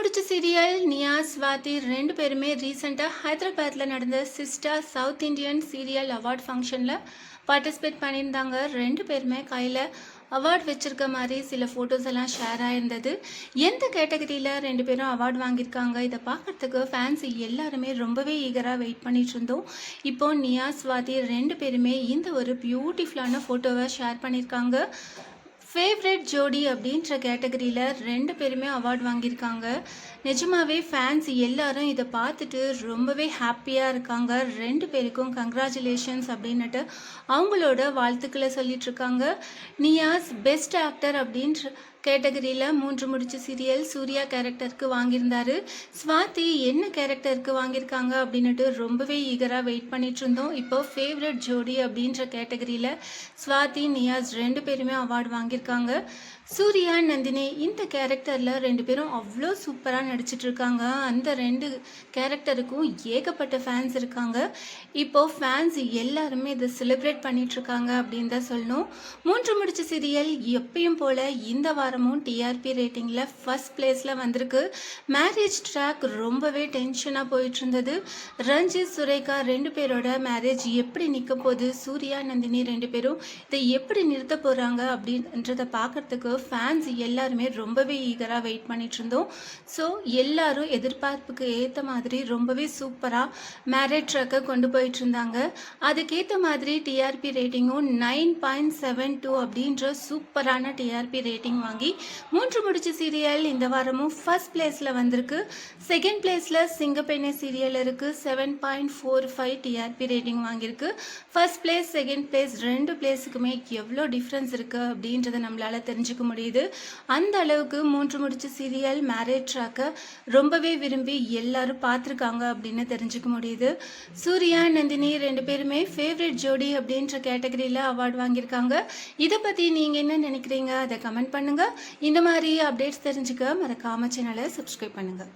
முடிச்ச சீரியல் நியா ஸ்வாதி ரெண்டு பேருமே ரீசெண்டாக ஹைதராபாத்தில் நடந்த Sista south Indian serial award ஃபங்க்ஷனில் பார்ட்டிசிபேட் பண்ணியிருந்தாங்க. ரெண்டு பேருமே கையில் அவார்ட் வச்சுருக்க மாதிரி சில ஃபோட்டோஸ் எல்லாம் ஷேர் ஆகிருந்தது. எந்த கேட்டகரியில் ரெண்டு பேரும் அவார்டு வாங்கியிருக்காங்க இதை பார்க்குறதுக்கு ஃபேன்ஸ் எல்லாருமே ரொம்பவே ஈகராக வெயிட் பண்ணிட்டு இருந்தோம். இப்போது நியா ஸ்வாதி ரெண்டு பேருமே இந்த ஒரு பியூட்டிஃபுல்லான ஃபோட்டோவை ஷேர் பண்ணியிருக்காங்க. ஃபேவரட் ஜோடி அப்படின்ற கேட்டகரியில் ரெண்டு பேருமே அவார்டு வாங்கியிருக்காங்க. நிஜமாவே ஃபேன்ஸ் எல்லாரும் இதை பார்த்துட்டு ரொம்பவே ஹாப்பியாக இருக்காங்க. ரெண்டு பேருக்கும் கங்க்ராச்சுலேஷன்ஸ் அப்படின்னுட்டு அவங்களோட வாழ்த்துக்களை சொல்லிகிட்ருக்காங்க. நியாஸ் பெஸ்ட் ஆக்டர் அப்படின்ற கேட்டகரியில் 3 முடிச்ச சீரியல் சூர்யா கேரக்டருக்கு வாங்கியிருந்தாரு. ஸ்வாதி என்ன கேரக்டருக்கு வாங்கியிருக்காங்க அப்படின்னுட்டு ரொம்பவே ஈகராக வெயிட் பண்ணிட்டு இருந்தோம். இப்போ ஃபேவரட் ஜோடி அப்படின்ற கேட்டகரியில் ஸ்வாதி நியாஸ் ரெண்டு பேருமே அவார்டு வாங்கியிருக்காங்க. சூர்யா நந்தினி இந்த கேரக்டரில் ரெண்டு பேரும் அவ்வளோ சூப்பராக நடிச்சிட்டு இருக்காங்க. அந்த ரெண்டு கேரக்டருக்கும் ஏகப்பட்ட ஃபேன்ஸ் இருக்காங்க. இப்போது ஃபேன்ஸ் எல்லாருமே இதை செலிப்ரேட் பண்ணிகிட்ருக்காங்க அப்படின்னு தான் சொல்லணும். 3 முடிச்ச சீரியல் எப்பயும் போல் இந்த வாரமும் டிஆர்பி ரேட்டிங்கில் ஃபர்ஸ்ட் பிளேஸில் வந்திருக்கு. மேரேஜ் ட்ராக் ரொம்பவே டென்ஷனாக போயிட்டு இருந்தது. ரஞ்சித் சுரேகா ரெண்டு பேரோட மேரேஜ் எப்படி நிற்க போகுது, சூர்யா நந்தினி ரெண்டு பேரும் இதை எப்படி நிறுத்த போகிறாங்க அப்படின்றத பார்க்குறதுக்கு ஃபேன்ஸ் எல்லாருமே ரொம்பவே ஈகராக வெயிட் பண்ணிட்டு இருந்தோம். ஸோ எல்லாரும் எதிர்பார்ப்புக்கு ஏற்ற மாதிரி ரொம்பவே சூப்பராக மேரேஜ் ட்ராக்கை கொண்டு போயிட்டு இருந்தாங்க. அதுக்கேற்ற மாதிரி டிஆர்பி ரேட்டிங்கும் 9.72 அப்படின்ற சூப்பரான டிஆர்பி ரேட்டிங் வாங்கி 3 முடிச்ச சீரியல் இந்த வாரமும் ஃபர்ஸ்ட் பிளேஸில் வந்திருக்கு. செகண்ட் பிளேஸில் சிங்கப்பெண்ணை சீரியல் இருக்குது. 7.45 டிஆர்பி ரேட்டிங் வாங்கியிருக்கு. ஃபர்ஸ்ட் பிளேஸ் செகண்ட் பிளேஸ் ரெண்டு பிளேஸுக்குமே எவ்வளோ டிஃப்ரென்ஸ் இருக்குது அப்படின்றத நம்மளால் தெரிஞ்சுக்க முடியுது. அந்த அளவுக்கு 3 முடிச்ச சீரியல் மேரேஜ் ட்ராக்கை ரொம்பவே விரும்பி எல்லாரும் பார்த்துருக்காங்க அப்படின்னு தெரிஞ்சுக்க முடியுது. சூர்யா நந்தினி ரெண்டு பேருமே ஃபேவரட் ஜோடி அப்படின்ற கேட்டகரியில் அவார்டு வாங்கியிருக்காங்க. இதை பற்றி நீங்கள் என்ன நினைக்கிறீங்க அதை கமெண்ட் பண்ணுங்கள். இந்த மாதிரி அப்டேட்ஸ் தெரிஞ்சுக்க மறக்காம சேனலை சப்ஸ்கிரைப் பண்ணுங்கள்.